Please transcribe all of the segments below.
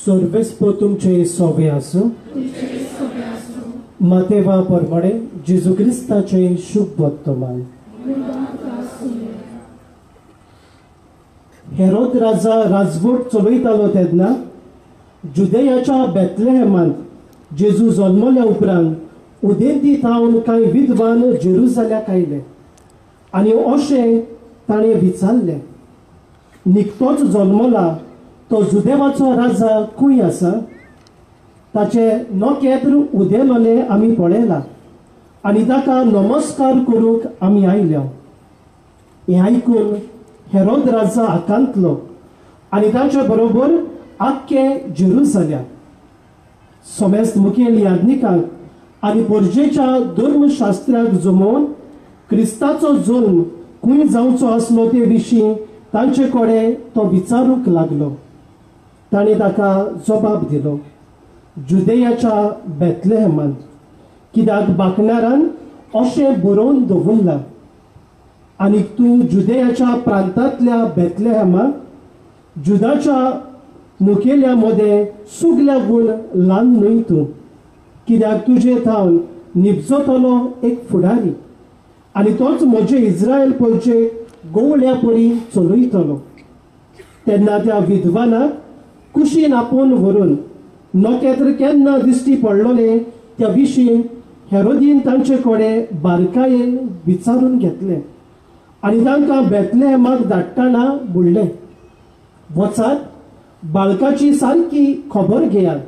सर्वेस्प तुमचे सोबे आसूं. मातेवा परमाणे जेजू क्रिस्ताचे शुभ वर्तमान. हेरोद राजा राजवट चलयतालो तेन्ना जुदेयाच्या बेथलेहेमांत जेजू जल्मल्या उपरांत उदेंती थावन कांय विद्वान जेरुसलेमाक आयले आनी अशें ताणें विचारलें, निकतोच जल्मला तो जुदेवाचो राजा खंय आसा? ताचे नखेत्र उदेलोले आमी पळयला आनी ताका नमस्कार करूंक आमी आयल्या. हें आयकून हेरोद राजा आकांतलो आनी ताचे बरोबर आख्खे जेरुसलेम समेस्त मुखेल याजनिकांक आनी पर्जेच्या धर्मशास्त्राक जमोवन क्रिस्ताचो जल्म खंय जावचो आसलो ते विशीं तांचे कडेन तो विचारूंक लागलो. ताणें ताका जबाब दिलो, जुदेयाच्या बेथलेहेमांत, कित्याक बाकणारान अशें बरोवन दवरलां. आनी तूं जुदेयाच्या प्रांतांतल्या बेथलेहेमांत जुदाच्या मुखेल्या मदें सुगल्या गूण ल्हान न्हय तूं, कित्याक तुजे थावन निपजतलो एक फुडारी आनी तोच म्हजे इस्रायल पर्जे गोवळ्या परी चलयतलो. तेन्ना त्या विद्वानाक कुशीन आपोवन व्हरून नखेत्र केन्ना दिश्टी पडलोले त्या विशीं हेरोदीन तांचे कडेन बारकायेन विचारून घेतलें आनी तांकां बेथलेहेमाक धाडटाना म्हणलें, वचात, बाळकाची सारकी खबर घेयात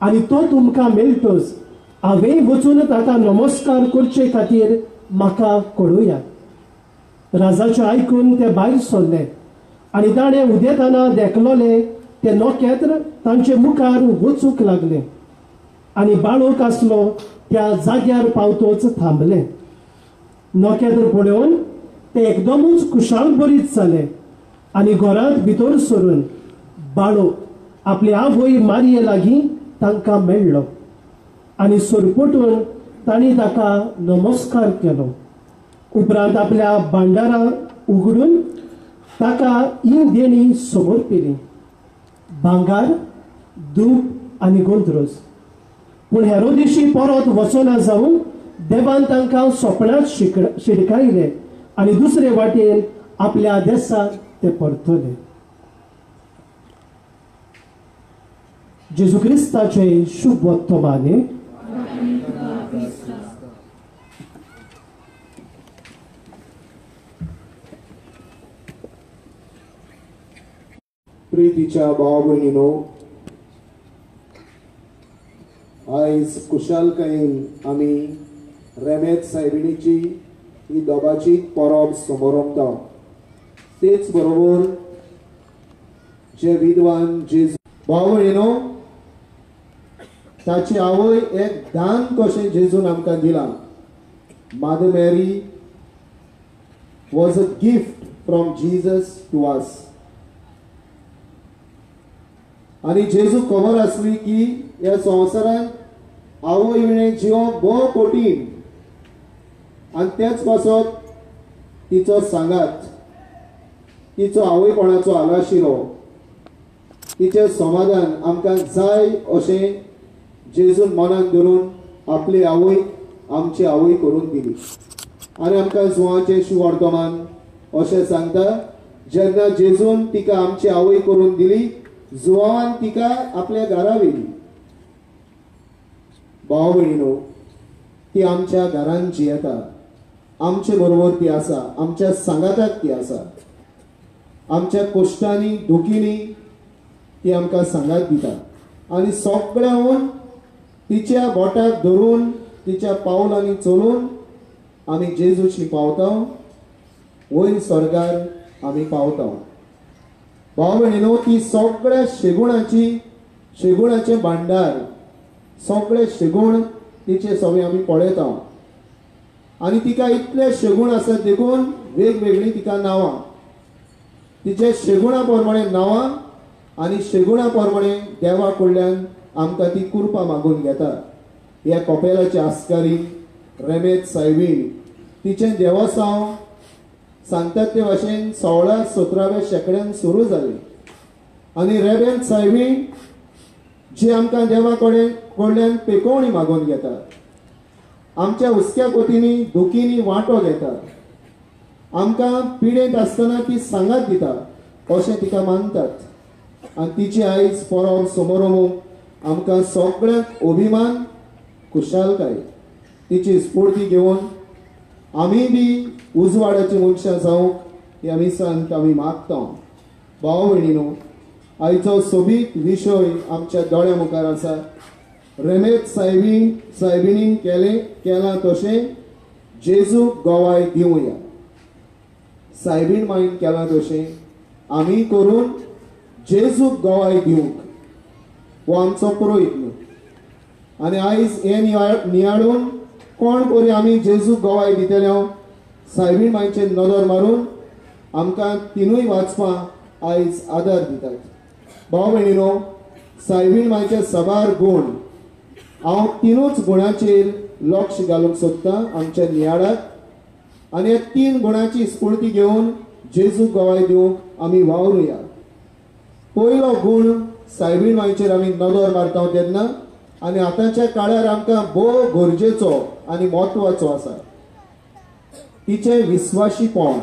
आनी तो तुमकां मेळटच हांवें वचून ताका नमस्कार करचे खातीर म्हाका कळयात. राजाचें आयकून ते भायर सरले आनी ताणें उदेताना देखलोले ते नखेत्र तांचे मुखार वचूंक लागले आनी बाळूक आसलो त्या जाग्यार पावतोच थांबले. नखेत्र पळोवन ते एकदमूच कुशाळ बरीच जाले आनी घरांत भितर सरून बाळूक आपले आवय मारये लागीं तांकां मेळ्ळो आनी सरपटून तांणी ताका नमस्कार केलो. उपरांत आपल्या भांडारां उगडून ताका ही देणी समर्पिली, भांगार, दूप आनी गोंदरोस. पूण हेरोदेशी परत वचना जावन देवान तांकां स्वप्नांत शिडकायले आनी दुसरे वाटेन आपल्या देशांत ते परतले. जेजू क्रिस्ताचे शुभ वर्तमाने. प्रीतीच्या भाव भयणीनो, आयज कुशालकायेन आमी रेमेत सायबिणीची ही दोबाची परब समारंभता. तेच बरोबर जे विद्वान जेजू भाव भयणीनो, ताची आवय एक दान कशें जेजून आमकां दिलां. Mother Mary was a gift from Jesus to us. आनी जेजू खबर आसली की ह्या संवसारांत आवय विणें जिवप भोव कठीण आनी तेच पासत तिचो सांगात, तिचो आवयपणाचो आलाशिरो, तिचें समाधान आमकां जाय अशें जेजून मनान धरून आपली आवय आमची आवय करून दिली. आनी आमकां जुवांचें शुभ वर्तमान अशें सांगता, जेन्ना जेजून तिका आमची आवय करून दिली, जुवान तिका आपल्या घरा व्हेली. भाव भयणीनो, ती आमच्या घरांत जियेता, आमचे बरोबर ती आसा, आमच्या सांगाताक ती आसा, आमच्या कश्टांनी दुखींनी ती आमकां सांगात दिता. आनी सगळ्यांहून तिच्या बोटाक धरून तिच्या पावलांनी चलून आमी जेजूची पावता, वयर स्वर्गार आमी पावता. भाव भयणीनो, ती सगळ्या शेगुणाचे भांडार, सगळे शेगूण तिचे सगळे आमी पळयता. आनी तिका इतले शेगूण आसात देखून वेगवेगळी तिका नांवां, तिचे शेगुणा प्रमाणे नांवां आनी शेगुणा प्रमाणे देवा कडल्यान आमकां ती कृपा मागून घेता. ह्या कपेलाची आस्कारी रेमेत सायबीण तिचें देवसांव सांगतात ते भाशेन 16-17व्या शेंकड्यान सुरू जाली आनी रेबेन सायबीण जी आमकां देवा कडल्यान पेकोवणी मागून घेता, आमच्या हुस्क्या कोतींनी दुखींनी वांटो घेता, आमकां पिडेंत आसतना ती सांगात दिता अशें तिका मानतात आनी तिची आयज परब समारंभ आमकां सगळ्यांक अभिमान खुशालकाय तिची स्फूर्ती घेवन आमी बी उजवाडाची मनशां जावंक ह्या मिसांत आमी मागता. भाव भयणीनो, आयचो सोबीत विशय आमच्या दोळ्या मुखार आसा. रेमेत सायबीणीन केलां तशें जेजूक गोवाय दिवया. सायबीण माईन केलां तशें आमी करून जेजूक गोवाय दिवंक हो आमचो प्रयत्न. आनी आयज हे नियाळून कोण करी आमी जेजूक गोवाय दितले सायबीण माईचेर नदर मारून आमकां तिनूय वाचपां आयज आदार दितात. भाव भयणीनो, सायबीण माईचे साबार गुण हांव तिनूच गुणांचेर लक्ष घालूंक सोदतां आमच्या नियाळाक आनी ह्या 3 गुणांची स्फूर्ती घेवन जेजूक गोवाय दिवंक आमी वावरुया. पयलो गुण सायबीण माईचेर आमी नदर मारता तेन्ना आनी आतांच्या काळार आमकां भोव गरजेचो आनी म्हत्वाचो आसा तिचे विस्वाशीपण.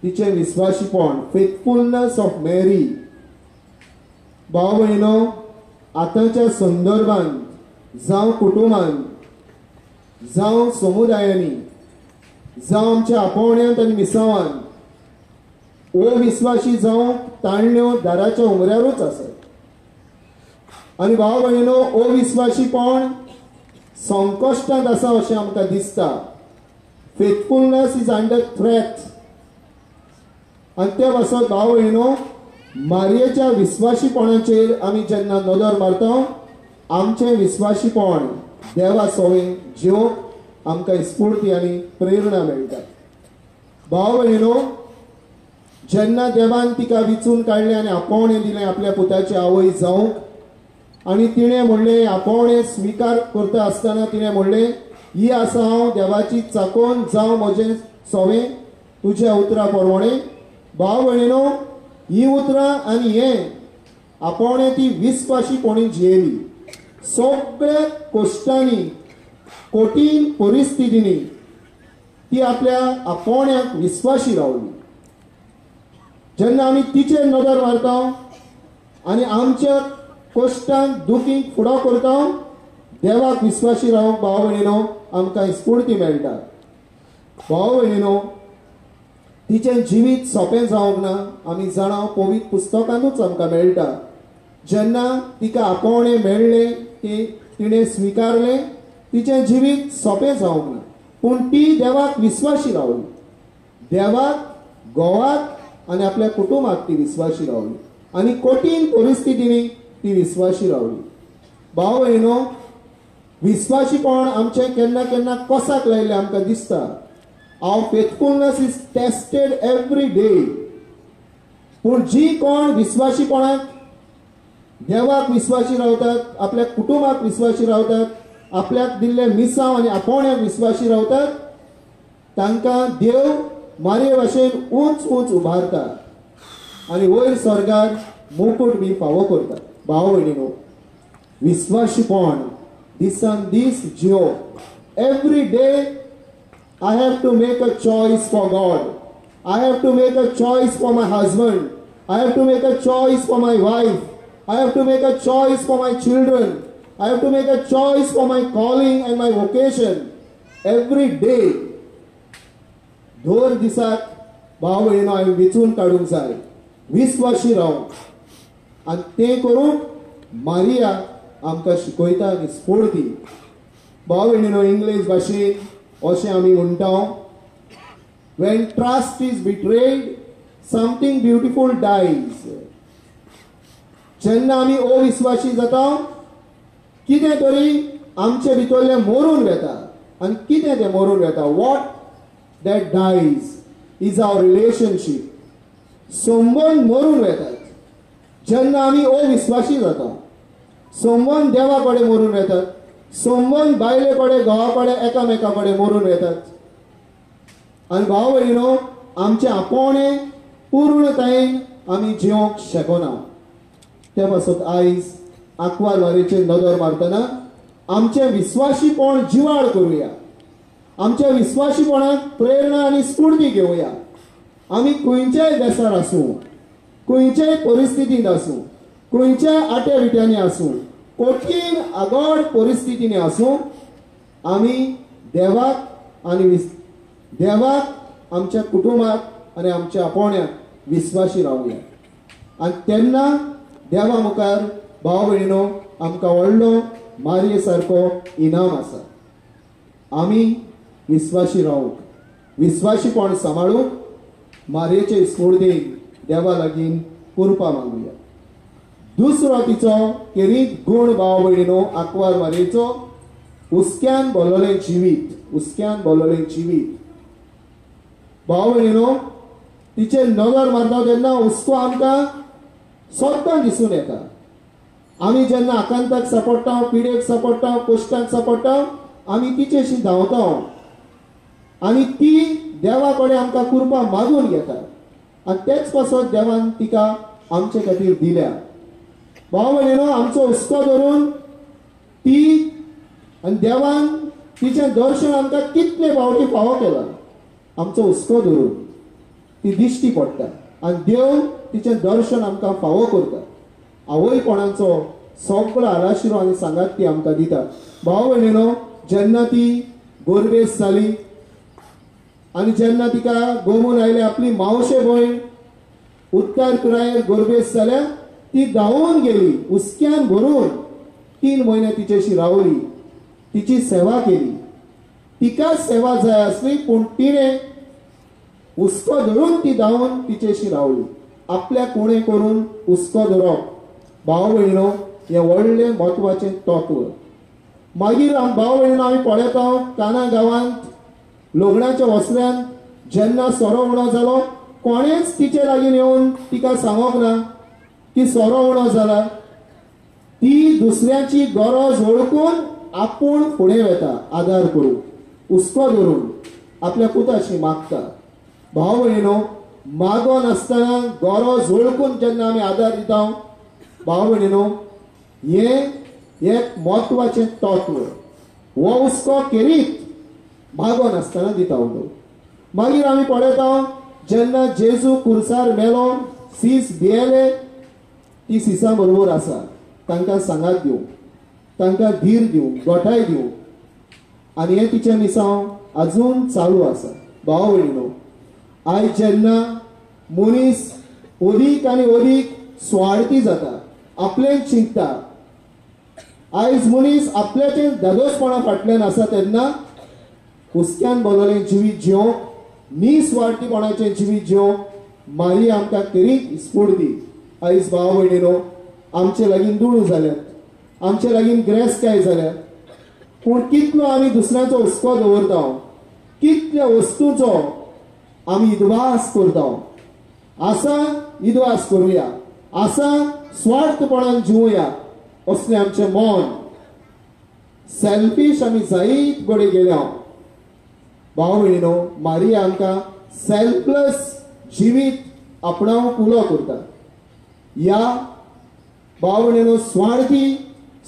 तिचे विस्वाशीपण, फेथफुलनेस ऑफ मेरी. भाव भयणो, आतांच्या संदर्भांत जावं कुटुंबांत जावं समुदायांनी जावं आमच्या आपोवण्यांत आनी मिसावांत अविस्वाशी जावं ताळण्यो दाराच्या उमऱ्यारूच आसात. आनी भाव भयणीनो, अविस्वाशीपण संकश्टांत आसा अशें आमकां दिसता. Faithfulness is under threat. आनी ते पासत भाव भयणीनो, मारयेच्या विस्वाशीपणाचेर आमी जेन्ना नदर मारता आमचें विस्वाशीपण देवा सवें जिवंक आमकां स्फूर्ती आनी प्रेरणा मेळटा. भाव भयणीनो, जेन्ना देवान तिका विचून काडलें आनी आपोवणें दिलें आपल्या पुताची आवय जावंक आनी तिणें म्हणलें, आपोवणें स्विकार करता आसतना तिणें म्हणलें, ही आसा हांव देवाची चाकोन जावं म्हजें सवें तुज्या उतरा प्रमाणें. भाव भयणीनो, ही उतरां आनी हें आपोवणें ती विस्वाशीपणी जियेली. सगळ्या कश्टांनी कठीण परिस्थितींनी ती आपल्या आपोवण्याक विस्वाशी रावली. जेन्ना आमी तिचेर नदर मारता आनी आमच्या कश्टांक दुखीक फुडो करता देवाक विस्वाशी रावंक भाव भयणीनो आमकां स्फूर्ती मेळटा. भाव भयणीनो, तिचें जिवीत सोंपें जावंक ना आमी जाणा पवित्र पुस्तकांतूच आमकां मेळटा. जेन्ना तिका आपोवणें मेळ्ळें तें तिणें स्विकारलें, तिचें जिवीत सोंपें जावंक ना, पूण ती देवाक विस्वाशी रावली. देवाक, घोवाक आनी आपल्या कुटुंबाक ती विस्वाशी रावली आनी कठीण परिस्थितींनी ती विस्वाशी रावली. भाव भयणीनो, विस्वाशीपण आमचें केन्ना केन्ना कोसाक लायिल्लें आमकां दिसता. Our faithfulness is tested every day. पूण जी कोण विस्वाशीपणाक देवाक विस्वाशी रावतात, आपल्या कुटुंबाक विस्वाशी रावतात, आपल्याक दिल्ले मिसांव आनी आपोवण्याक विस्वाशी रावतात, तांकां देव मारये भाशेन उंच उंच उबारता आनी वयर स्वर्गार मुकुट बी फावो करता. भाव भयणीनो, विस्वाशीपण दिसान दीस जियोवप. Every day I have to make a choice for God. I have to make a choice for my husband. I have to make a choice for my wife. I have to make a choice for my children. I have to make a choice for my calling and my vocation. Every day. दर दिसाक भाव भयणीनो हांवें वेचून काडूंक जाय, विस्वाशी रावंक आनी तें करूंक मारिया आमकां शिकयता आनी स्फूर्ती. भाव भयणीनो, इंग्लीश भाशेन अशें आमी म्हणटा, when trust is betrayed, something beautiful dies. जेन्ना आमी अविस्वाशी जाता कितें तरी आमचे भितरलें मरून वता आनी कितें तें मरून वता. what that dies is our relationship. संबंध मरून वतात जेन्ना आमी अविस्वाशी जाता. संबंध देवा कडेन मरून वतात, संबंध बायले कडेन घोवा कडेन एकामेका कडेन मरून वतात आनी भाव भयणीनो आमचे आपोवणे पूर्णतायेन आमी जिवंक शकना त्या पासत आयज आंकवार वारेचेर नदर मारतना आमचे विश्वासीपण जिवाड करूया आमच्या विश्वासीपणाक प्रेरणा आनी स्फूर्ती घेवया आमी खंयच्याय देशार आसूं खंयच्याय परिस्थितींत आसूं खंयच्याय आट्या विट्यांनी आसूं कठीण आगोड परिस्थितींनी आसूं आमी देवाक आनी देवाक आमच्या कुटुंबाक आनी आमच्या आपोवण्याक विश्वासी रावया आनी तेन्ना देवा मुखार भाव भयणीनो आमकां व्हडलो मारये सारको इनाम आसा आमी विश्वासी रावूंक विश्वासीपण सांबाळूंक मारयेचे स्फूर्तीन देवा लागीं कृपा मागुया दुसरो तिचो केरीत गूण भाव भयणीनो आंकवार मारयेचो हुस्क्यान भरलेलें जिवीत हुस्क्यान भरलेलें जिवीत भाव भयणीनो तिचेर नदर मारता तेन्ना हुस्को आमकां सोदतां दिसून येता आमी जेन्ना आकांताक सांपडटा पिडेक सांपडटा कश्टाक सांपडटा आमी तिचेशी धांवता आनी ती देवा कडेन आमकां कृपा मागून घेता आनी तेच पासत देवान तिका आमचे खातीर दिल्या भाव भयणीनो आमचो हुस्को धरून ती आनी देवान तिचें दर्शन आमकां कितले फावटी फावो केलां आमचो हुस्को धरून ती दिश्टी पडटा आनी देव तिचें दर्शन आमकां फावो करता आवयपणाचो सगळो आलाशिरो आनी सांगात ती आमकां दिता भाव भयणीनो जेन्ना ती गोरबेस जाली आनी जेन्ना तिका गमून आयले आपली मावशे भयण उत्तर पिरायेर गोरबेस जाल्या ती धांवून गेली हुस्क्यान भरून 3 म्हयने तिचेशी रावली तिची सेवा केली तिका सेवा जाय आसली पूण तिणें हुस्को धरून ती धांवून तिचेशी रावली आपल्या कोणे करून हुस्को धरप भाव भयणीनो हें व्हडलें म्हत्वाचें तत्व मागीर भाव भयणीनो आमी पळयता काना गांवांत लग्नाच्या वसऱ्यान जेन्ना सोरो उणो जालो कोणेच तिचे लागीं येवन तिका सांगोंक ना की सोरो उणो जाला ती दुसऱ्याची गरज वळखून आपूण फुडें वता आदार करूं हुस्को धरून आपल्या पुताशी मागता भाव भयणीनो मागो नासतना गरज वळखून जेन्ना आमी आदार दिता भाव भयणीनो हें एक म्हत्वाचें तत्व हो हुस्को केरीत मागो नासतना दिता उलो मागीर आमी पळयता जेन्ना जेजू कुर्सार मेलो सीस भियेले ती सिसां बरोबर आसा तांकां सांगात दिवं तांकां धीर दिवं गोठाय दिवं आनी हें तिचें मिसांव आजून चालू आसा भाव भयणीनो आयज जेन्ना मनीस अदीक आनी अदीक स्वार्थी जाता आपलें चिंतता आयज मनीस आपल्याचें दादोसपणा फाटल्यान आसा तेन्ना हुस्क्यान भरलेलें जिवीत जिवंक निस्वार्थीपणाचें जिवीत जिवंक मारी आमकां करीत स्फूर्ती आयज भाव भयणीनो आमचे लागीं दुडू जाल्यात आमचे लागीं ग्रेसकाय जाल्यात पूण कितलो आमी दुसऱ्याचो हुस्को दवरता कितल्या वस्तूचो आमी इदवास करता आसा इदवास करुया आसा स्वार्थपणान जिवुया असलें आमचें मन सेल्फीश आमी जायत घडये गेल्या भाव भयणीनो मारिया आमकां सेल्फलेस जिवीत आपणावंक उलो करता ह्या भाव भयणीनो स्वार्थी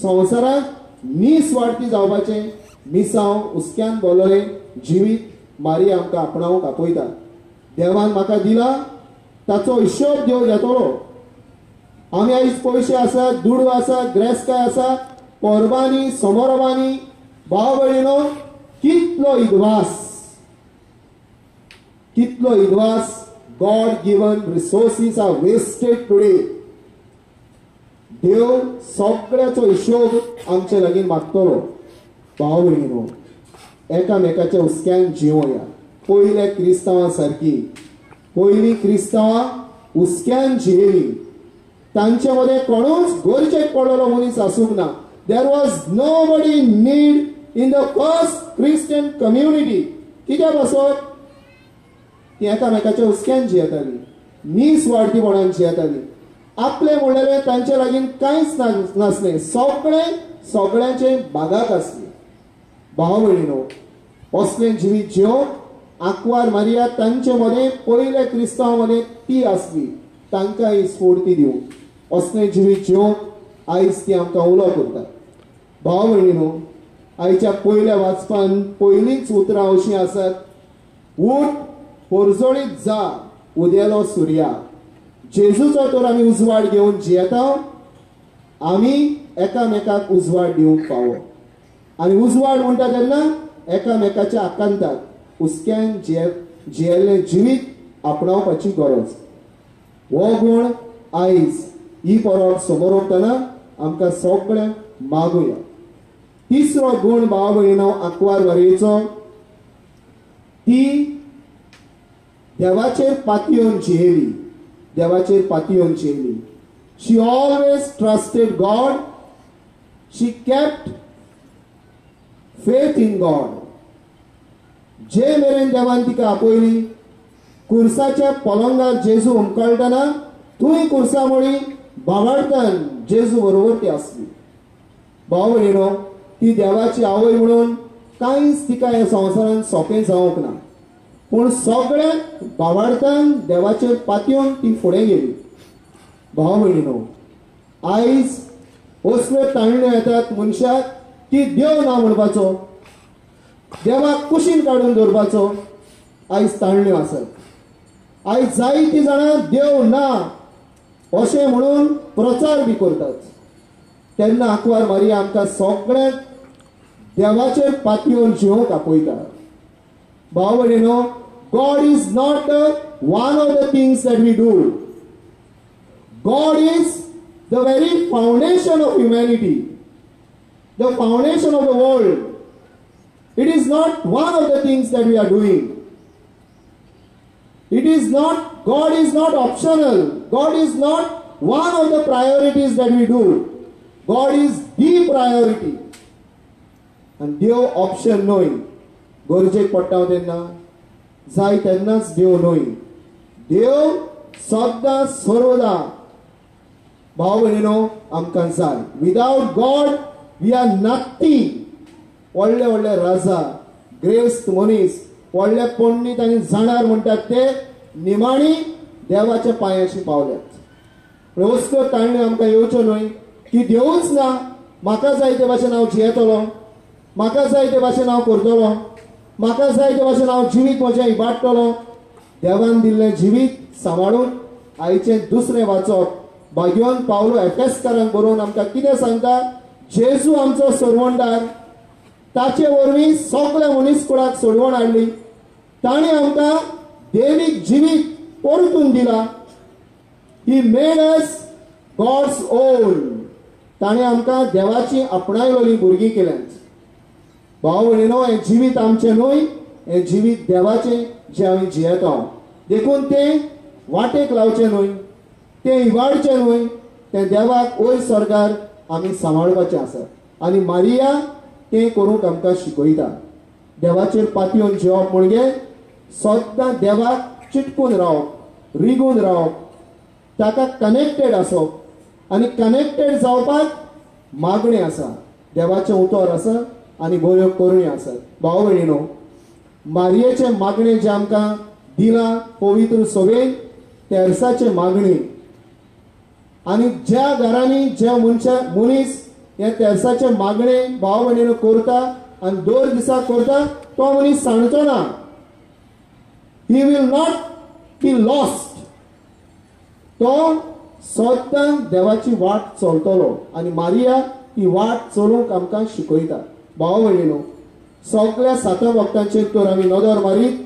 संवसारांत निस्वार्थी जावपाचें मिसांव हुस्क्यान भरलेलें जिवीत मारिया आमकां आपणावंक आपयता देवान म्हाका दिला ताचो हिशोब देव घेतलो आमी आयज पयशे आसा दुडू आसा ग्रेसकाय आसा परबांनी समारंभांनी भाव भयणीनो कितलो इदवास god given resources are wasted today देव सगळ्याचो हिशोब आमचे लागीं मागतलो भाव भयणीनो एकामेकाच्या हुस्क्यान जिवया पयले क्रिस्तांवां सारकी पयलीं क्रिस्तांवां हुस्क्यान जियेलीं तांचे मदें कोणूच गरजेक पडलेलो मनीस आसूंक ना there was nobody need in the first Christian community कित्याक पासत ती एकामेकाच्या हुस्क्यान जियेतालीं निस्वार्थीपणान जियेतालीं आपले म्हणलेलें तांचे लागीं कांयच नासलें सगळ्यांचे बागाक आसलें भाव भयणीनो असलें जिवीत जिवंक आंकवार मारिया तांचे मध्ये पयले क्रिस्तांव मध्ये ती आसली, तांकां ही स्फूर्ती दिवंक असलें जिवीत जिवंक आयज ती आमकां उलो करता. भाव भयणीनो, आयच्या पयल्या वाचपान पयलींच उतरां अशीं आसात: उठ, पोरजोळीत जा, उदेलो सुर्या. जेजूचो तर आमी उजवाड घेवन जियेता, आमी एकामेकाक उजवाड दिवंक फावो. आनी उजवाड म्हणटा तेन्ना एकामेकाच्या आकांताक हुस्क्यान जियेल्लें जिवीत आपणावपाची गरज. हो गूण आयज ही परब समोर वतना आमकां सगळ्यांक मागुया. तिसरो गूण भाव भयणो आंकवार मारयेचो, ती देवाचेर पातयेवन जियेली. देवाचेर पातयेवन जियेली. She always trusted God. She kept faith in God. जे मेरेन देवान तिका आपयली, कुर्साच्या पलंगार जेजू हुमकळटना थंय कुर्सा मोडी बाबाडतान जेजू बरोबर ती आसली. भाव भयणीनो, ती देवाची आवय म्हणून कांयच तिका ह्या संवसारान सोंपें जावंक ना, पूण सगळ्यांक बाबाडतान देवाचेर पातयेवन ती फुडें गेली. भाव भयणीनो, आयज असल्यो ताळण्यो येतात मनशाक की देव ना म्हणपाचो, देवाक कुशीन काडून दवरपाचो. आयज ताळण्यो आसात. आयज जायतीं जाणां देव ना अशें म्हणून प्रचार बी करतात. तेन्ना आंकवार मारिया आमकां सगळ्यांक देवाचेर पातयेवन जिवंक आपयता. भाव भयणीनो, God is not one of the things that we do. God is the very foundation of humanity, the foundation of the world. It is not one of the things that we are doing. It is not, God is not optional. God is not one of the priorities that we do. God is the priority. And देव option न्हय. गरजेक पडटा तेन्ना, जाय तेन्नाच देव न्हय. देव सदां सर्वदा भाव भयणीनो आमकां जाय. Without God we are nothing. व्हडले व्हडले राजा, ग्रेस्त मनीस, व्हडले पंडीत आनी जाणार म्हणटात ते निमाणी देवाच्या पांयाशी पावल्यात. असल्यो ताळण्यो आमकां येवच्यो न्हय की देवूच ना, म्हाका जाय ते भाशेन हांव जियेतलो, म्हाका जाय ते भाशेन हांव करतलो, म्हाका जाय ते भाशेन हांव जिवीत म्हजें इबाडटलो. देवान दिल्लें जिवीत सांबाळून आयचें दुसरें वाचप. भाग्यवान पावलो एफेसकारांक बरोवन आमकां कितें सांगता? जेजू आमचो सोडवणदार, ताचे वरवीं सगळ्या मनीसकुळाक सोडवण हाडली. ताणें आमकां देवीक जिवीत परतून दिला. He made us God's own. ताणें आमकां देवाची आपणायलोलीं भुरगीं केल्यांत. भाव भयणीनो, हें जिवीत आमचें न्हय, हें जिवीत देवाचें जें आमी जियेता. देखून तें वाटेक लावचें न्हय, तें इबाडचें न्हय, तें देवाक वयर स्वर्गार आमी सांबाळपाचें आसा. आनी मारिया तें करूंक आमकां शिकयता. देवाचेर पातयेवन जिवप म्हणजे सद्दां देवाक चिटकून रावप, रिगून रावप, ताका कनेक्टेड आसप. आनी कनेक्टेड जावपाक मागणी आसा, देवाचें उतर आसा आनी बऱ्यो करुणी आसात. भाव भयणीनो, मारयेचे मागणें जें आमकां दिलां पवित्र सभेन, तेरसाचे मागणी. आनी ज्या घरांनी जे मनीस हे तेरसाचे मागणें भाव भयणीनो करता आनी दर दिसा करता, तो मनीस सांडचो ना. He will not be lost. तो सदां देवाची वाट चलतलो. आनी मारिया ही वाट चलूंक आमकां शिकयता. भाव भयणीनो, सगळ्या 7 भक्तांचेर तर आमी नदर मारीत.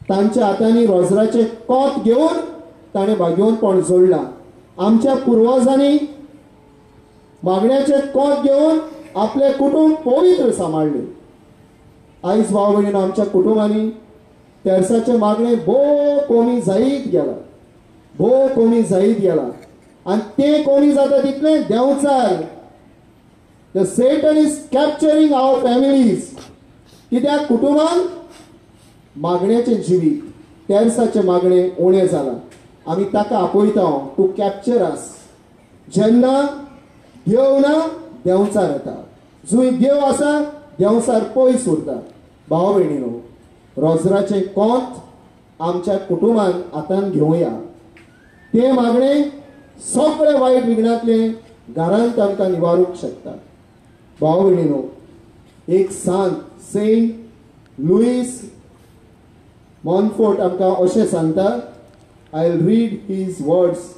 तांच्या हातांनी रोजराचे कोत घेवन ताणें भाग्यवंतपण जोडलां. आमच्या पुर्वजांनी मागण्याचे कोत घेवन आपले कुटुंब पवित्र सांबाळले. आयज भाव भयणीनो, आमच्या कुटुंबांनी तेरसाचे मागणे भोव कमी जायत गेला, भोव कमी जायत गेला. आनी तें कमी जाता तितलें देंवचार. The Satan is capturing our families. कित्याक कुटुंबान मागण्याचें जिवीत, तेरसाचें मागणें उणें जालां. आमी ताका आपयता टू कॅप्चर अस. जेन्ना देव ना, देंवचार येता. जंय देव आसा, देंवचार पयस उरता. भाव भयणीनो, रोजराचे कोंत आमच्या कुटुंबान आतां घेवया. ते मागणे सगळे वाईट विघ्नातले घरांत आमकां निवारूंक शकता. भाव भयणीनो, एक सांत सेंट लुईस मॉन्फोर्ट आमकां अशें सांगता. I will read his words.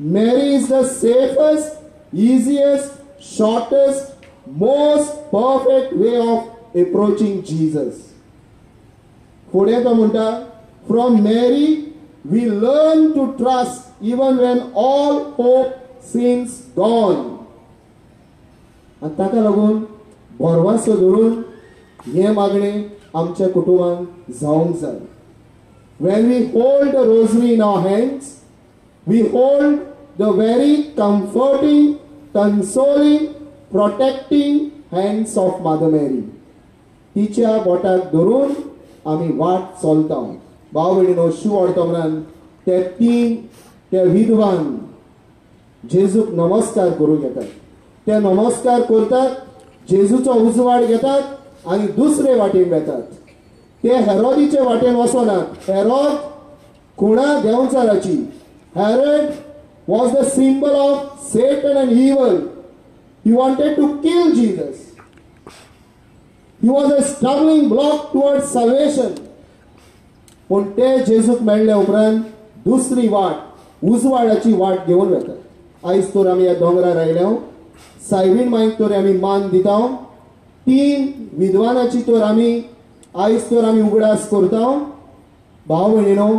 Mary is the safest, easiest, shortest, most perfect way of approaching Jesus. फुडें तो म्हणटा, from Mary we learn to trust even when all hope seems gone. आनी ताका लागून भरवसो धरून हे मागणे आमच्या कुटुंबान जावंक जाय. When we hold the rosary in our hands, we hold the very comforting, consoling, protecting hands of Mother Mary. तिच्या बोटाक धरून आमी वाट चलता. भाव भयणीनो, शिव अर्तमरान त्या विधवान जेजूक नमस्कार करूंक येतात. ते नमस्कार करतात, जेजूचो उजवाड घेतात आनी दुसरे वाटेन वेतात. ते हेरोदीचे वाटेन वचनात. हेरोद खुणा देंवचाराची. Herod was the symbol of Satan and evil. He wanted to kill Jesus. He was a stumbling block towards salvation. पण ते जेजूक मेळ्ळे उपरांत दुसरी वाट, उजवाडाची वाट घेवन वेतात. आयज तर आमी ह्या दोंगरार आयल्या, सायबीण मांयक तर आमी मान दिता. 3 विद्वानाची तर आमी आयज तर आमी उगडास करता. भाव भयणीनो,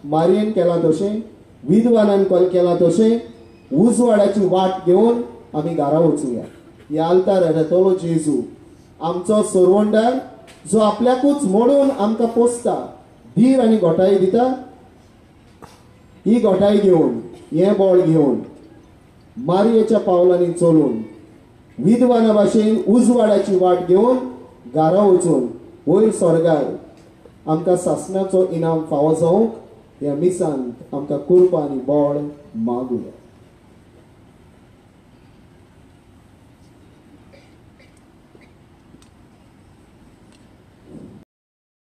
मारयेन केला तशें, विद्वानान केला तशें उजवाडाची वाट घेवन आमी घरा वचुया. ह्या आल्तार येतलो जेजू, आमचो सोरवंडार, जो आपल्याकूच मोडून आमकां पोसता, धीर आनी घोटाई दिता. ही घोटाई घेवन, हे बळ घेवन, मारयेच्या पावलांनी चलून, विद्वाना भाशेन उजवाडाची वाट घेवन घरा वचून वयर स्वर्गार आमकां सासणाचो इनाम फावो जावंक ह्या मिसांत आमकां कृपा आनी बळ मागुया.